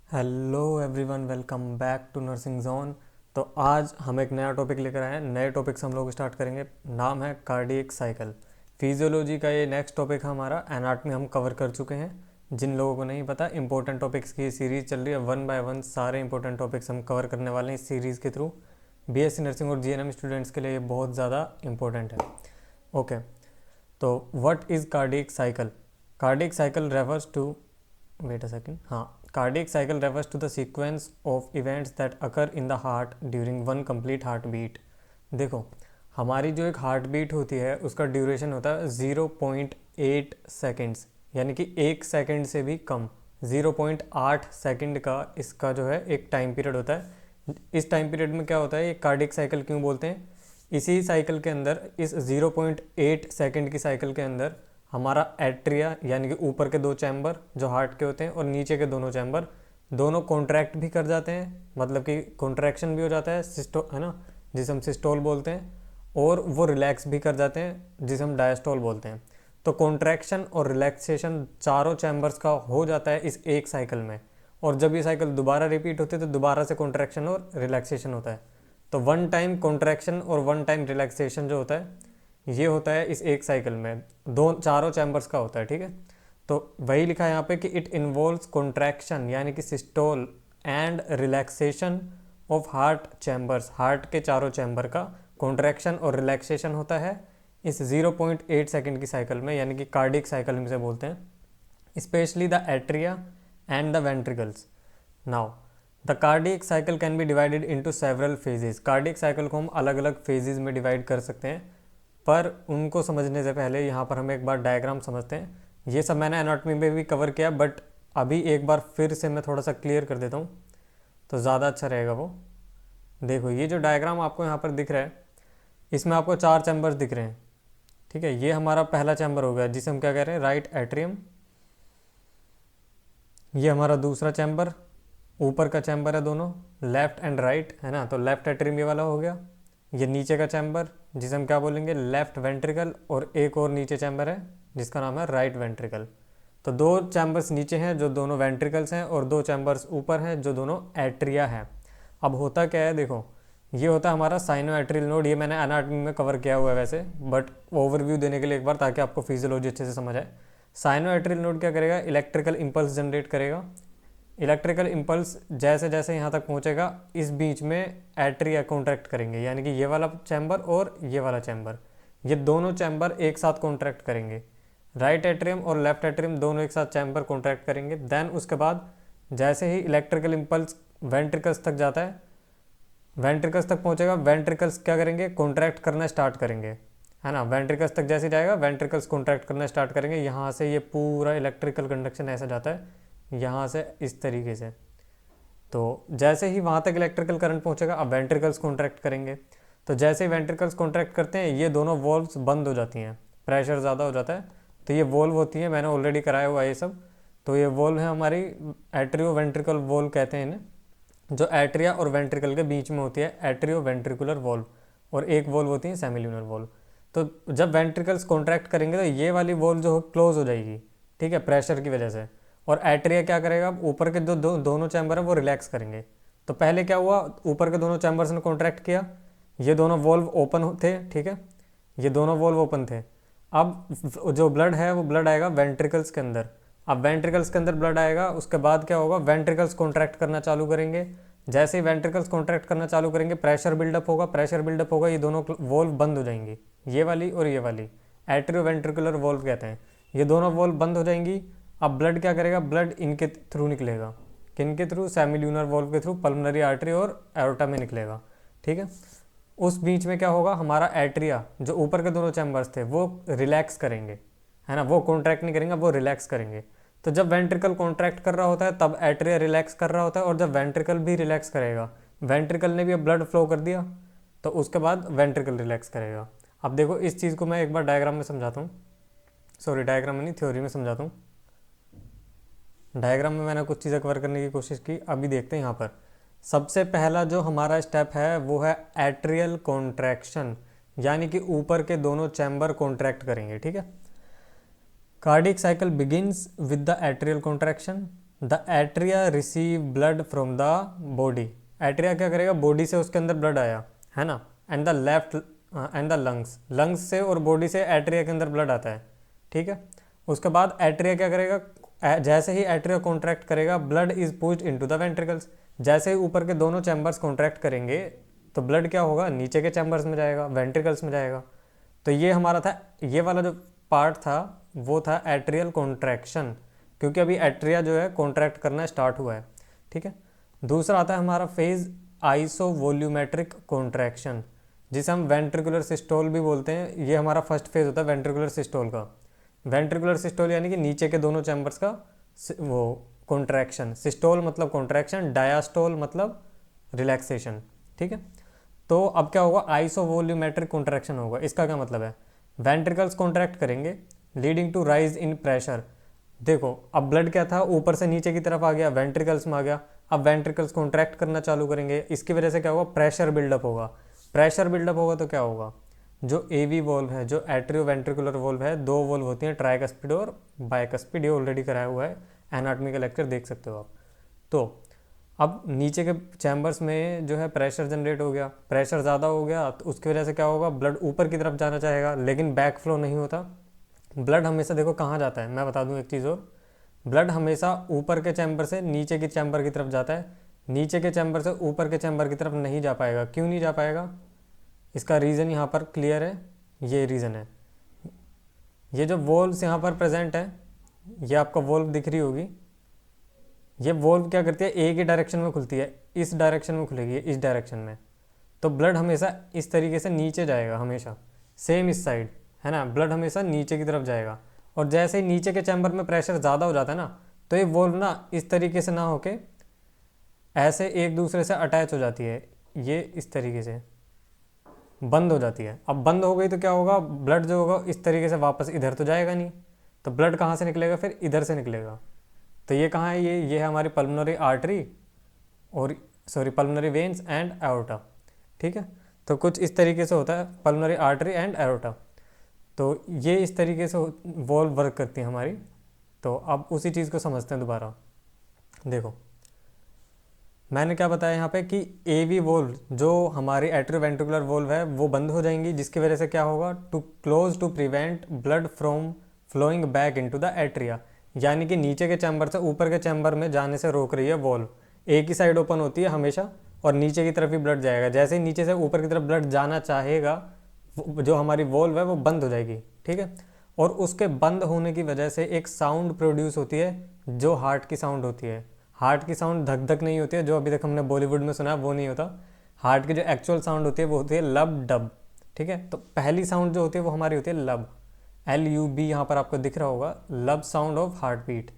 Hello everyone, welcome back to Nursing Zone. तो आज हम एक नया टॉपिक लेकर आए हैं। नए टॉपिक से हम लोग स्टार्ट करेंगे। नाम है कार्डियक साइकिल। फिजियोलॉजी का ये नेक्स्ट टॉपिक है हमारा। एनाटॉमी हम कवर कर चुके हैं। जिन लोगों को नहीं पता, इंपॉर्टेंट टॉपिक्स की सीरीज़ चल रही है। वन बाय वन सारे इंपॉर्टेंट टॉपिक्स हम कवर करने वाले हैं इस सीरीज़ के थ्रू। बीएससी नर्सिंग और जीएनएम स्टूडेंट्स के लिए ये बहुत ज़्यादा इंपॉर्टेंट है। ओके, तो what is cardiac cycle? Cardiac cycle refers to, wait a second, हाँ, cardiac cycle refers to the sequence of events that occur in the heart during one complete heartbeat। देखो, हमारी जो एक हार्ट बीट होती है उसका duration होता है 0.8 सेकेंड्स, यानी कि 1 सेकेंड से भी कम। 0.8 सेकेंड का इसका जो है एक टाइम पीरियड होता है। इस टाइम पीरियड में क्या होता है, ये कार्डियक साइकिल क्यों बोलते हैं? इसी साइकिल के अंदर, इस 0.8 सेकेंड की साइकिल के अंदर हमारा एट्रिया यानी कि ऊपर के दो चैम्बर जो हार्ट के होते हैं और नीचे के दोनों चैम्बर दोनों कॉन्ट्रैक्ट भी कर जाते हैं, मतलब कि कॉन्ट्रैक्शन भी हो जाता है, सिस्टो है ना, जिसे हम सिस्टोल बोलते हैं, और वो रिलैक्स भी कर जाते हैं जिसे हम डायस्टोल बोलते हैं। तो कॉन्ट्रैक्शन और रिलैक्सेशन चारों चैम्बर्स का हो जाता है इस एक साइकिल में। और जब ये साइकिल दोबारा रिपीट होती है तो दोबारा से कॉन्ट्रैक्शन और रिलैक्सेशन होता है। तो वन टाइम कॉन्ट्रैक्शन और वन टाइम रिलैक्सेशन जो होता है ये होता है इस एक साइकिल में, दो चारों चैम्बर्स का होता है। ठीक है, तो वही लिखा है यहाँ पे कि इट इन्वॉल्व्स कॉन्ट्रैक्शन यानी कि systole and relaxation of heart chambers. Heart के चारों चैम्बर का कॉन्ट्रैक्शन और रिलैक्सेशन होता है इस 0.8 सेकेंड की साइकिल में, यानी कि कार्डियक साइकिल में से बोलते हैं। Specially the atria and the ventricles. Now the cardiac cycle can be divided into several phases. Cardiac cycle को हम अलग अलग फेजेस में डिवाइड कर सकते हैं, पर उनको समझने से पहले यहाँ पर हम एक बार डायग्राम समझते हैं। ये सब मैंने एनाटॉमी में भी कवर किया, बट अभी एक बार फिर से मैं थोड़ा सा क्लियर कर देता हूँ तो ज़्यादा अच्छा रहेगा वो। देखो, ये जो डायग्राम आपको यहाँ पर दिख रहा है, इसमें आपको 4 चैम्बर्स दिख रहे हैं। ठीक है, ये हमारा पहला चैम्बर हो गया जिसे हम क्या कह रहे हैं, राइट एट्रियम। ये हमारा दूसरा चैम्बर, ऊपर का चैम्बर है दोनों, लेफ्ट एंड राइट, है ना। तो लेफ्ट एट्रियम ये वाला हो गया। ये नीचे का चैम्बर जिसे हम क्या बोलेंगे, लेफ्ट वेंट्रिकल, और एक और नीचे चैम्बर है जिसका नाम है राइट वेंट्रिकल। तो 2 चैम्बर्स नीचे हैं जो दोनों वेंट्रिकल्स हैं, और 2 चैम्बर्स ऊपर हैं जो दोनों एट्रिया हैं। अब होता क्या है, देखो, ये होता है हमारा साइनो एट्रियल नोड। ये मैंने एनाटॉमी में कवर किया हुआ है वैसे, बट ओवरव्यू देने के लिए एक बार, ताकि आपको फिजियोलॉजी अच्छे से समझ आए। साइनो एट्रियल नोड क्या करेगा, इलेक्ट्रिकल इंपल्स जनरेट करेगा। इलेक्ट्रिकल इंपल्स जैसे जैसे यहाँ तक पहुँचेगा, इस बीच में एट्रिया कॉन्ट्रैक्ट करेंगे, यानी कि ये वाला चैम्बर और ये वाला चैम्बर, ये दोनों चैम्बर एक साथ कॉन्ट्रैक्ट करेंगे। राइट एट्रियम और लेफ्ट एट्रियम दोनों एक साथ चैम्बर कॉन्ट्रैक्ट करेंगे। देन उसके बाद जैसे ही इलेक्ट्रिकल इंपल्स वेंट्रिकल्स तक जाता है, वेंट्रिकल्स तक पहुँचेगा, वेंट्रिकल्स क्या करेंगे, कॉन्ट्रैक्ट करना स्टार्ट करेंगे, है ना। वेंट्रिकल्स तक जैसे जाएगा, वेंट्रिकल्स कॉन्ट्रैक्ट करना स्टार्ट करेंगे। यहाँ से ये पूरा इलेक्ट्रिकल कंडक्शन ऐसा जाता है यहाँ से इस तरीके से। तो जैसे ही वहाँ तक इलेक्ट्रिकल करंट पहुँचेगा, अब वेंट्रिकल्स कॉन्ट्रैक्ट करेंगे। तो जैसे ही वेंट्रिकल्स कॉन्ट्रैक्ट करते हैं, ये दोनों वॉल्व्स बंद हो जाती हैं, प्रेशर ज़्यादा हो जाता है। तो ये वॉल्व होती है, मैंने ऑलरेडी कराया हुआ है ये सब। तो ये वॉल्व है हमारी एट्रियो वेंट्रिकल वॉल्व कहते हैं इन्हें, जो एट्रिया और वेंट्रिकल के बीच में होती है, एट्रियो वेंट्रिकुलर वॉल्व। और एक वॉल्व होती है सेमिल्यूनर वॉल्व। तो जब वेंट्रिकल्स कॉन्ट्रैक्ट करेंगे तो ये वाली वॉल्व जो क्लोज हो जाएगी, ठीक है, प्रेशर की वजह से। और एट्रिया क्या करेगा, ऊपर के दोनों चैम्बर है वो रिलैक्स करेंगे। तो पहले क्या हुआ, ऊपर के दोनों चैम्बर्स ने कॉन्ट्रैक्ट किया, ये दोनों वॉल्व ओपन थे, ठीक है, ये दोनों वॉल्व ओपन थे। अब जो ब्लड है वो ब्लड आएगा वेंट्रिकल्स के अंदर। अब वेंट्रिकल्स के अंदर ब्लड आएगा, उसके बाद क्या होगा, वेंट्रिकल्स कॉन्ट्रैक्ट करना चालू करेंगे। जैसे ही वेंट्रिकल्स कॉन्ट्रैक्ट करना चालू करेंगे, प्रेशर बिल्डअप होगा, प्रेशर बिल्डअप होगा, ये दोनों वॉल्व बंद हो जाएंगी, ये वाली और ये वाली, एट्रियो वेंट्रिकुलर वॉल्व कहते हैं। ये दोनों वॉल्व बंद हो जाएंगी। अब ब्लड क्या करेगा, ब्लड इनके थ्रू निकलेगा, किन के थ्रू, सेमिल्यूनर वॉल्व के थ्रू, पल्मोनरी आर्टरी और एरोटा में निकलेगा। ठीक है, उस बीच में क्या होगा, हमारा एट्रिया जो ऊपर के दोनों चैम्बर्स थे वो रिलैक्स करेंगे, है ना, वो कॉन्ट्रैक्ट नहीं करेंगे, वो रिलैक्स करेंगे। तो जब वेंट्रिकल कॉन्ट्रैक्ट कर रहा होता है तब एट्रिया रिलैक्स कर रहा होता है, और जब वेंट्रिकल भी रिलैक्स करेगा, वेंट्रिकल ने भी अब ब्लड फ्लो कर दिया, तो उसके बाद वेंट्रिकल रिलैक्स करेगा। अब देखो, इस चीज़ को मैं एक बार डायग्राम में समझाता हूँ, सॉरी डायग्राम में नहीं, थ्योरी में समझाता हूँ। डायग्राम में मैंने कुछ चीज़ें कवर करने की कोशिश की, अभी देखते हैं यहाँ पर। सबसे पहला जो हमारा स्टेप है वो है एट्रियल कॉन्ट्रैक्शन, यानी कि ऊपर के दोनों चैम्बर कॉन्ट्रैक्ट करेंगे। ठीक है, cardiac cycle begins with the atrial contraction. The atria receive blood from the body. Atria क्या करेगा, बॉडी से उसके अंदर ब्लड आया है ना, and the left and the lungs, lungs से और बॉडी से एट्रिया के अंदर ब्लड आता है, ठीक है। उसके बाद एट्रिया क्या करेगा, जैसे ही एट्रिया कॉन्ट्रैक्ट करेगा blood is pushed into the ventricles. जैसे ही ऊपर के दोनों चैम्बर्स कॉन्ट्रैक्ट करेंगे तो ब्लड क्या होगा, नीचे के चैम्बर्स में जाएगा, वेंट्रिकल्स में जाएगा। तो ये हमारा था, ये वाला जो पार्ट था वो था एट्रियल कॉन्ट्रैक्शन, क्योंकि अभी एट्रिया जो है कॉन्ट्रैक्ट करना स्टार्ट हुआ है, ठीक है। दूसरा आता है हमारा फेज आइसोवोल्यूमेट्रिक कॉन्ट्रैक्शन, जिसे हम वेंट्रिकुलर सिस्टोल भी बोलते हैं। ये हमारा फर्स्ट फेज होता है वेंट्रिकुलर सिस्टोल का। वेंट्रिकुलर सिस्टोल यानी कि नीचे के दोनों चैम्बर्स का वो कॉन्ट्रैक्शन। सिस्टोल मतलब कॉन्ट्रैक्शन, डायास्टोल मतलब रिलैक्सेशन, ठीक है। तो अब क्या होगा, आइसोवोल्यूमेट्रिक कॉन्ट्रैक्शन होगा। इसका क्या मतलब है, वेंट्रिकल्स कॉन्ट्रैक्ट करेंगे leading to rise in pressure. देखो अब ब्लड क्या था, ऊपर से नीचे की तरफ आ गया, वेंट्रिकल्स में आ गया। अब वेंट्रिकल्स कॉन्ट्रैक्ट करना चालू करेंगे, इसकी वजह से क्या होगा, प्रेशर बिल्डअप होगा। प्रेशर बिल्डअप होगा तो क्या होगा, जो एवी वॉल्व है, जो एट्रियो वेंट्रिकुलर वॉल्व है, दो वॉल्व होती हैं, ट्राइकस्पिड और बाइकस्पिड। ये ऑलरेडी कराया हुआ है, एनाटॉमी का लेक्चर देख सकते हो आप। तो अब नीचे के चैम्बर्स में जो है प्रेशर जनरेट हो गया, प्रेशर ज़्यादा हो गया तो उसकी वजह से क्या होगा, ब्लड ऊपर की तरफ जाना चाहेगा, लेकिन बैक फ्लो नहीं होता। ब्लड हमेशा देखो कहाँ जाता है, मैं बता दूं एक चीज़ और, ब्लड हमेशा ऊपर के चैम्बर से नीचे के चैम्बर की तरफ जाता है, नीचे के चैम्बर से ऊपर के चैम्बर की तरफ नहीं जा पाएगा। क्यों नहीं जा पाएगा, इसका रीज़न यहाँ पर क्लियर है, ये रीज़न है। ये जो वॉल्व्स यहाँ पर प्रेजेंट है, ये आपको वॉल्व दिख रही होगी, ये वॉल्व क्या करती है, एक ही डायरेक्शन में खुलती है, इस डायरेक्शन में खुलेगी, इस डायरेक्शन में। तो ब्लड हमेशा इस तरीके से नीचे जाएगा, हमेशा सेम इस साइड है ना, ब्लड हमेशा नीचे की तरफ जाएगा। और जैसे ही नीचे के चैम्बर में प्रेशर ज़्यादा हो जाता है ना, तो ये वॉल्व ना इस तरीके से ना होके ऐसे एक दूसरे से अटैच हो जाती है, ये इस तरीके से बंद हो जाती है। अब बंद हो गई तो क्या होगा, ब्लड जो होगा इस तरीके से वापस इधर तो जाएगा नहीं, तो ब्लड कहाँ से निकलेगा, फिर इधर से निकलेगा। तो ये कहाँ है, ये है हमारी पल्मोनरी आर्टरी और पल्मोनरी वेन्स एंड एओर्टा, ठीक है। तो कुछ इस तरीके से होता है पल्मोनरी आर्टरी एंड एओर्टा। तो ये इस तरीके से वॉल्व वर्क करती है हमारी। तो अब उसी चीज़ को समझते हैं दोबारा। देखो मैंने क्या बताया यहाँ पे कि एवी वॉल्व जो हमारी एट्रियोवेंट्रिकुलर वॉल्व है वो बंद हो जाएंगी, जिसकी वजह से क्या होगा, to close to prevent blood from flowing back into the atria. यानी कि नीचे के चैम्बर से ऊपर के चैम्बर में जाने से रोक रही है वॉल्व। एक ही साइड ओपन होती है हमेशा और नीचे की तरफ ही ब्लड जाएगा। जैसे ही नीचे से ऊपर की तरफ ब्लड जाना चाहेगा, जो हमारी वॉल्व है वो बंद हो जाएगी, ठीक है। और उसके बंद होने की वजह से एक साउंड प्रोड्यूस होती है जो हार्ट की साउंड होती है। हार्ट की साउंड धक धक नहीं होती है, जो अभी तक हमने बॉलीवुड में सुना है वो नहीं होता। हार्ट की जो एक्चुअल साउंड होती है वो होती है लब डब, ठीक है। तो पहली साउंड जो होती है वो हमारी होती है लब, LUB यहाँ पर आपको दिख रहा होगा, लब साउंड ऑफ हार्ट बीट।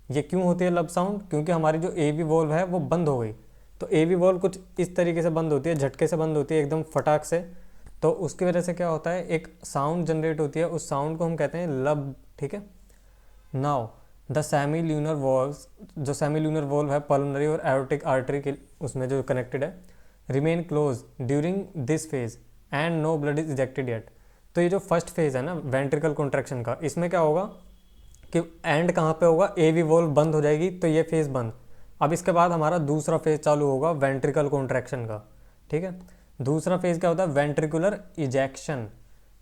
ये क्यों होती है लब साउंड, क्योंकि हमारी जो एवी वॉल्व है वो बंद हो गई। तो एवी वॉल्व कुछ इस तरीके से बंद होती है, झटके से बंद होती है एकदम फटाक से। तो उसकी वजह से क्या होता है, एक साउंड जनरेट होती है, उस साउंड को हम कहते हैं लब, ठीक है। नाउ द सेमील्यूनर वॉल्व्स, जो सेमील्यूनर वॉल्व है पल्मोनरी और एओर्टिक आर्टरी के उसमें जो कनेक्टेड है, remain close during this phase and no blood is ejected yet. तो ये जो फर्स्ट फेज है ना वेंट्रिकल कॉन्ट्रैक्शन का, इसमें क्या होगा कि एंड कहाँ पे होगा, एवी वॉल्व बंद हो जाएगी, तो ये फेज बंद। अब इसके बाद हमारा दूसरा फेज चालू होगा वेंट्रिकल कॉन्ट्रैक्शन का, ठीक है। दूसरा फेज क्या होता है, वेंट्रिकुलर इजेक्शन।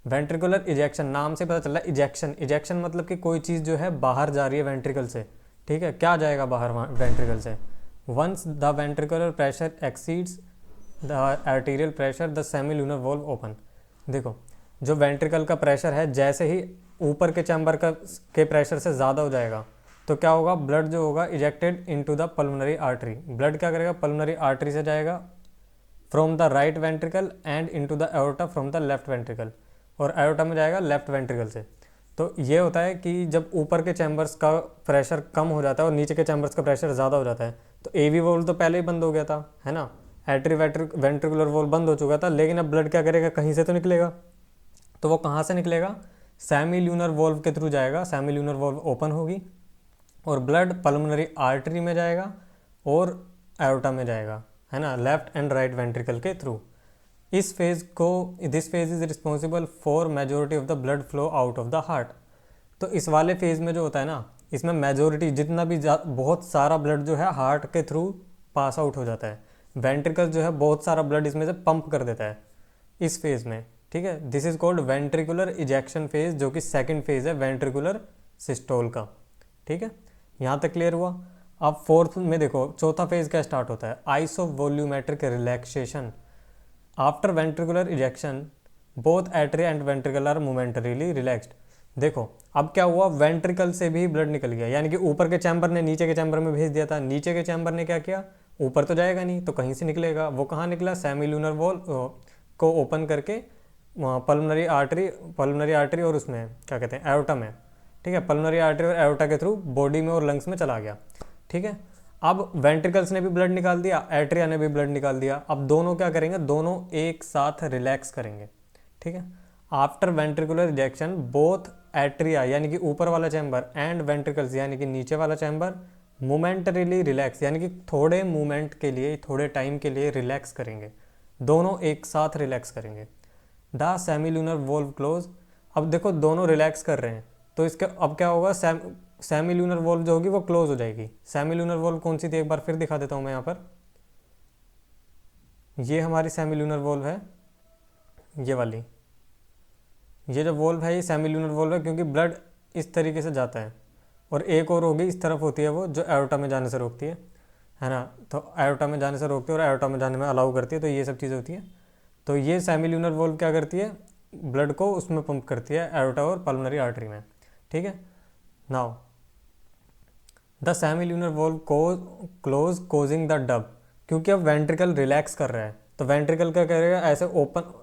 वेंट्रिकुलर इजेक्शन नाम से पता चल रहा है, इजेक्शन, इजेक्शन मतलब कि कोई चीज़ जो है बाहर जा रही है वेंट्रिकल से, ठीक है। क्या जाएगा बाहर वेंट्रिकल से, once the ventricular pressure exceeds the arterial pressure the semilunar valve open. देखो जो वेंट्रिकल का प्रेशर है जैसे ही ऊपर के चैम्बर का के प्रेशर से ज़्यादा हो जाएगा तो क्या होगा, ब्लड जो होगा ejected into the pulmonary artery. Blood क्या करेगा, पल्मोनरी आर्टरी से जाएगा from the right ventricle and into the aorta from the left ventricle, और एओर्टा में जाएगा लेफ्ट वेंट्रिकल से। तो ये होता है कि जब ऊपर के चैम्बर्स का प्रेशर कम हो जाता है और नीचे के चैम्बर्स का प्रेशर ज़्यादा हो जाता है, तो एवी वॉल्व तो पहले ही बंद हो गया था, है ना, वेंट्रिकुलर वॉल्व बंद हो चुका था, लेकिन अब ब्लड क्या करेगा, कहीं से तो निकलेगा। तो वो कहाँ से निकलेगा, सेमील्यूनर वॉल्व के थ्रू जाएगा। सेमील्यूनर वॉल्व ओपन होगी और ब्लड पल्मोनरी आर्टरी में जाएगा और एओर्टा में जाएगा, है ना, लेफ्ट एंड राइट वेंट्रिकल के थ्रू। इस फेज को, this phase is responsible for majority of the blood flow out of the heart. तो इस वाले फेज में जो होता है ना, इसमें मेजोरिटी जितना भी बहुत सारा ब्लड जो है हार्ट के थ्रू पास आउट हो जाता है। वेंट्रिकल जो है बहुत सारा ब्लड इसमें से पंप कर देता है इस फेज़ में, ठीक है। This is called ventricular ejection phase, जो कि सेकंड फेज है वेंट्रिकुलर सिस्टोल का, ठीक है। यहाँ तक क्लियर हुआ। अब फोर्थ में देखो, चौथा फेज क्या स्टार्ट होता है, isovolumetric relaxation after ventricular ejection both atria and ventricle are momentarily relaxed. देखो अब क्या हुआ, वेंट्रिकल से भी ब्लड निकल गया, यानी कि ऊपर के चैम्बर ने नीचे के चैम्बर में भेज दिया था, नीचे के चैम्बर ने क्या किया, ऊपर तो जाएगा नहीं तो कहीं से निकलेगा, वो कहाँ निकला, सेमिलूनर वॉल को ओपन करके पल्मोनरी आर्टरी और उसमें क्या कहते हैं एओर्टा में, ठीक है, पल्मोनरी आर्टरी और एओर्टा के थ्रू बॉडी में और लंग्स में चला गया, ठीक है। अब वेंट्रिकल्स ने भी ब्लड निकाल दिया, एट्रिया ने भी ब्लड निकाल दिया, अब दोनों क्या करेंगे, दोनों एक साथ रिलैक्स करेंगे, ठीक है। After ventricular ejection both atria यानी कि ऊपर वाला चैम्बर एंड वेंट्रिकल्स यानी कि नीचे वाला चैम्बर मोमेंटरीली रिलैक्स यानी कि थोड़े मूवमेंट के लिए, थोड़े टाइम के लिए रिलैक्स करेंगे, दोनों एक साथ रिलैक्स करेंगे। द सेमिलूनर वोल्व क्लोज, अब देखो दोनों रिलैक्स कर रहे हैं तो इसके अब क्या होगा, सेमिलूनर वोल्व जो होगी वो क्लोज हो जाएगी। सेमिलूनर वोल्व कौन सी थी, एक बार फिर दिखा देता हूँ मैं यहाँ पर, ये हमारी सेमिलूनर वोल्व है, ये वाली, ये जो वोल्व है ये सेमिलूनर वोल्व है क्योंकि ब्लड इस तरीके से जाता है, और एक और होगी इस तरफ होती है वो जो एओर्टा में जाने से रोकती है ना, तो एओर्टा में जाने से रोकती है और एओर्टा में जाने में अलाउ करती है, तो ये सब चीज़ें होती हैं। तो ये सेमिलूनर वोल्व क्या करती है, ब्लड को उसमें पंप करती है एओर्टा और पल्मोनरी आर्टरी में, ठीक है। Now the semilunar valve close causing the dub, क्योंकि अब वेंट्रिकल रिलैक्स कर रहा है तो वेंट्रिकल क्या करेगा, ऐसे ओपन,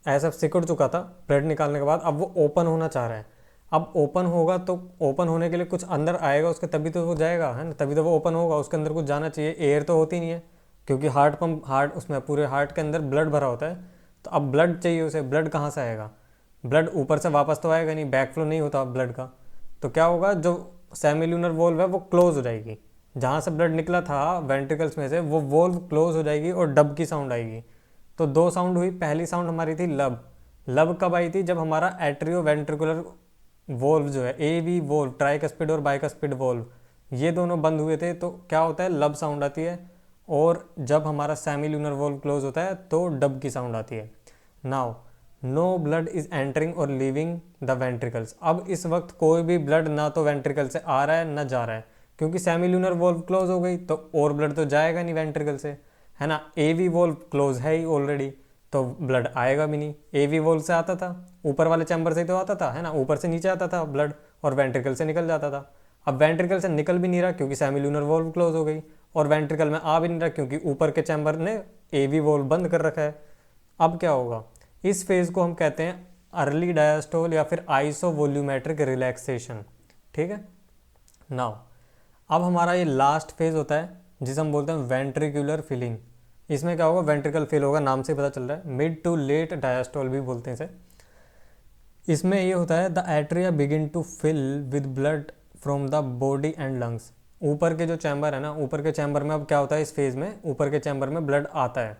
ऐसा सिकुड़ चुका था ब्लड निकालने के बाद, अब वो ओपन होना चाह रहा है। अब ओपन होगा तो ओपन होने के लिए कुछ अंदर आएगा उसके, तभी तो वो जाएगा, है ना, तभी तो वो ओपन होगा, उसके अंदर कुछ जाना चाहिए, एयर तो होती नहीं है क्योंकि हार्ट उसमें पूरे हार्ट के अंदर ब्लड भरा होता है, तो अब ब्लड चाहिए उसे, ब्लड कहाँ से आएगा, ब्लड ऊपर से वापस तो आएगा नहीं, बैक फ्लो नहीं होता ब्लड का, तो क्या होगा, जो सेमिलूनर वोल्व है वो क्लोज हो जाएगी, जहाँ से ब्लड निकला था वेंट्रिकल्स में से वो वोल्व क्लोज हो जाएगी और डब की साउंड आएगी। तो दो साउंड हुई, पहली साउंड हमारी थी लब, लब कब आई थी, जब हमारा एट्रियो वेंट्रिकुलर वोल्व जो है, ए वी वोल्व, ट्राइकस्पिड और बाइकस्पिड वोल्व, ये दोनों बंद हुए थे, तो क्या होता है, लब साउंड आती है, और जब हमारा सेमिलूनर वोल्व क्लोज होता है तो डब की साउंड आती है। Now no blood is entering और लीविंग द वेंट्रिकल्स, अब इस वक्त कोई भी ब्लड ना तो वेंट्रिकल से आ रहा है ना जा रहा है, क्योंकि सेमिलूनर वोल्व क्लोज हो गई तो और ब्लड तो जाएगा नहीं वेंट्रिकल से, है ना, एवी वोल्व क्लोज है ही ऑलरेडी तो ब्लड आएगा भी नहीं, एवी वोल्व से आता था, ऊपर वाले चैम्बर से ही तो आता था, है ना, ऊपर से नीचे आता था ब्लड और वेंट्रिकल से निकल जाता था। अब वेंट्रिकल से निकल भी नहीं रहा क्योंकि सेमिलूनर वोल्व क्लोज हो गई, और वेंट्रिकल में आ भी नहीं रहा क्योंकि ऊपर के चैम्बर ने एवी वोल्व बंद कर रखा है। अब क्या होगा, इस फेज को हम कहते हैं अर्ली डायस्टोल या फिर आइसोवोल्यूमेट्रिक रिलैक्सेशन, ठीक है। नाउ अब हमारा ये लास्ट फेज होता है जिसे हम बोलते हैं वेंट्रिकुलर फिलिंग। इसमें क्या होगा, वेंट्रिकल फिल होगा, नाम से पता चल रहा है, मिड टू लेट डायस्टोल भी बोलते हैं इसे। इसमें ये होता है the atria begin to fill with blood from the body and lungs, ऊपर के जो चैम्बर है ना, ऊपर के चैम्बर में अब क्या होता है, इस फेज में ऊपर के चैम्बर में ब्लड आता है,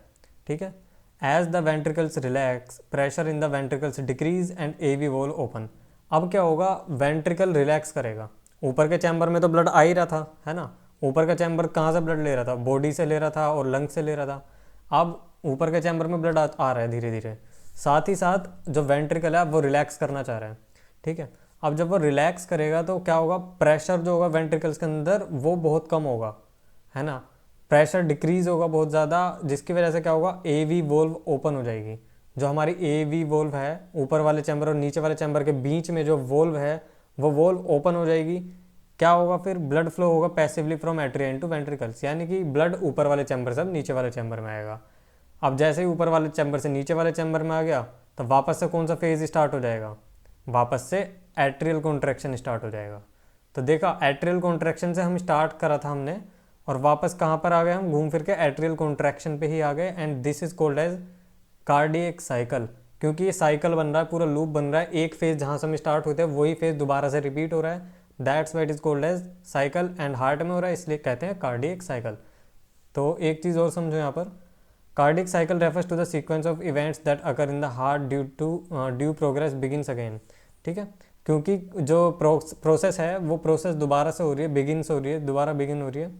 ठीक है। As the ventricles relax pressure in the ventricles decrease and AV valve open, अब क्या होगा, वेंट्रिकल रिलैक्स करेगा, ऊपर के चैम्बर में तो ब्लड आ ही रहा था, है ना, ऊपर का चैम्बर कहाँ से ब्लड ले रहा था, बॉडी से ले रहा था और लंग से ले रहा था, अब ऊपर के चैम्बर में ब्लड आ रहा है धीरे धीरे, साथ ही साथ जो वेंट्रिकल है वो रिलैक्स करना चाह रहा है, ठीक है। अब जब वो रिलैक्स करेगा तो क्या होगा, प्रेशर जो होगा वेंट्रिकल्स के अंदर वो बहुत कम होगा, है ना, प्रेशर डिक्रीज होगा बहुत ज़्यादा, जिसकी वजह से क्या होगा, ए वी वोल्व ओपन हो जाएगी, जो हमारी ए वी वोल्व है ऊपर वाले चैम्बर और नीचे वाले चैम्बर के बीच में जो वोल्व है वो वोल्व ओपन हो जाएगी। क्या होगा, फिर ब्लड फ्लो होगा passively from atria into ventricles, यानी कि ब्लड ऊपर वाले चैम्बर से अब नीचे वाले चैम्बर में आएगा। अब जैसे ही ऊपर वाले चैम्बर से नीचे वाले चैम्बर में आ गया तो वापस से कौन सा फेज स्टार्ट हो जाएगा, वापस से एट्रियल कॉन्ट्रैक्शन स्टार्ट हो जाएगा। तो देखा, एट्रियल कॉन्ट्रैक्शन से हम स्टार्ट करा था हमने, और वापस कहाँ पर आ गए हम, घूम फिर के एट्रियल कॉन्ट्रैक्शन पे ही आ गए, and this is called as cardiac cycle, क्योंकि ये साइकिल बन रहा है, पूरा लूप बन रहा है, एक फेज जहाँ से हम स्टार्ट होते हैं वही फेज दोबारा से रिपीट हो रहा है, that's why it is called as cycle, and heart में हो रहा है इसलिए कहते हैं कार्डियक साइकिल। तो एक चीज़ और समझो यहाँ पर, cardiac cycle refers to the sequence of events that occur in the heart due progress begins again, ठीक है। क्योंकि जो प्रोसेस है वो प्रोसेस दोबारा से हो रही है, बिगिन से हो रही है, दोबारा बिगिन हो रही है।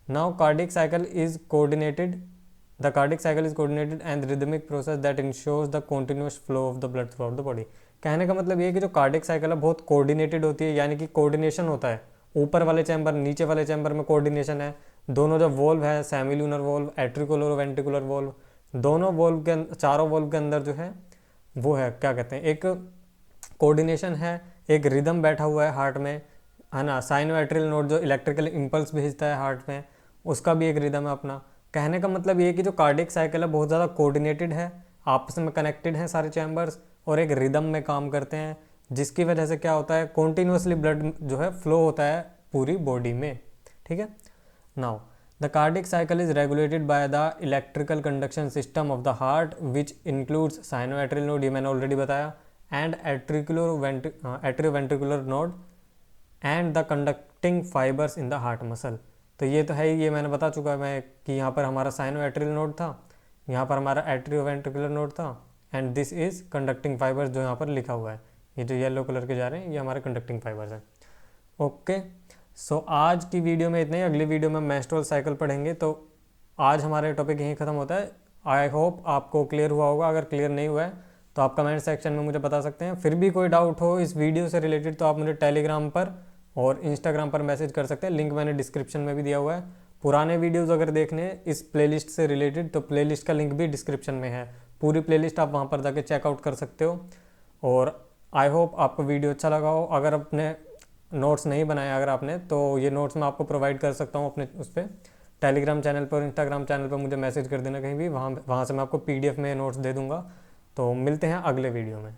Now cardiac cycle is coordinated, the cardiac cycle is coordinated and rhythmic process that ensures the continuous flow of the blood throughout the body. कहने का मतलब ये है कि जो कार्डिक साइकिल है बहुत कोऑर्डिनेटेड होती है, यानी कि कोऑर्डिनेशन होता है, ऊपर वाले चैम्बर नीचे वाले चैम्बर में कोऑर्डिनेशन है। दोनों जो वोल्व है, सेमिल्यूनर वोल्व, एट्रिकुलर और वेंट्रिकुलर वोल्व, दोनों वोल्व के, चारों वोल्व के अंदर जो है वो है क्या कहते हैं, एक कोऑर्डिनेशन है, एक रिदम बैठा हुआ है हार्ट में, है ना। साइनोएट्रियल नोड जो इलेक्ट्रिकल इंपल्स भेजता है हार्ट में, उसका भी एक रिदम है अपना। कहने का मतलब ये है कि जो कार्डिक साइकिल है बहुत ज़्यादा कोऑर्डिनेटेड है, आपस में कनेक्टेड हैं सारे चैम्बर्स, और एक रिदम में काम करते हैं, जिसकी वजह से क्या होता है, कॉन्टीन्यूसली ब्लड जो है फ्लो होता है पूरी बॉडी में। ठीक है। Now the cardiac cycle is regulated by the electrical conduction system of the heart which includes sinoatrial node, ये मैंने ऑलरेडी बताया, and atrioventricular node and the conducting fibres in the heart muscle. तो ये तो है ही, ये मैंने बता चुका मैं कि यहाँ पर हमारा साइनोएट्रियल नोड था, यहाँ पर हमारा एट्रियोवेंट्रिकुलर नोड था, and this is conducting fibres जो यहाँ पर लिखा हुआ है, ये जो येलो कलर के जा रहे हैं ये हमारे कंडक्टिंग फाइबर्स हैं। ओके, सो आज की वीडियो में इतना ही, अगली वीडियो में मेंस्ट्रुअल साइकिल पढ़ेंगे। तो आज हमारे टॉपिक यहीं ख़त्म होता है। आई होप आपको क्लियर हुआ होगा, अगर क्लियर नहीं हुआ है तो आप कमेंट सेक्शन में मुझे बता सकते हैं। फिर भी कोई डाउट हो इस वीडियो से रिलेटेड तो आप मुझे टेलीग्राम पर और इंस्टाग्राम पर मैसेज कर सकते हैं, लिंक मैंने डिस्क्रिप्शन में भी दिया हुआ है। पुराने वीडियोज़ अगर देखने हैं इस प्लेलिस्ट से रिलेटेड तो प्लेलिस्ट का लिंक भी डिस्क्रिप्शन में है, पूरी प्लेलिस्ट आप वहाँ पर जाके चेकआउट कर सकते हो। और आई होप आपको वीडियो अच्छा लगा हो। अगर अपने नोट्स नहीं बनाए अगर आपने, तो ये नोट्स मैं आपको प्रोवाइड कर सकता हूँ अपने उस पर टेलीग्राम चैनल पर और इंस्टाग्राम चैनल पर मुझे मैसेज कर देना कहीं भी, वहाँ से मैं आपको PDF में नोट्स दे दूँगा। तो मिलते हैं अगले वीडियो में।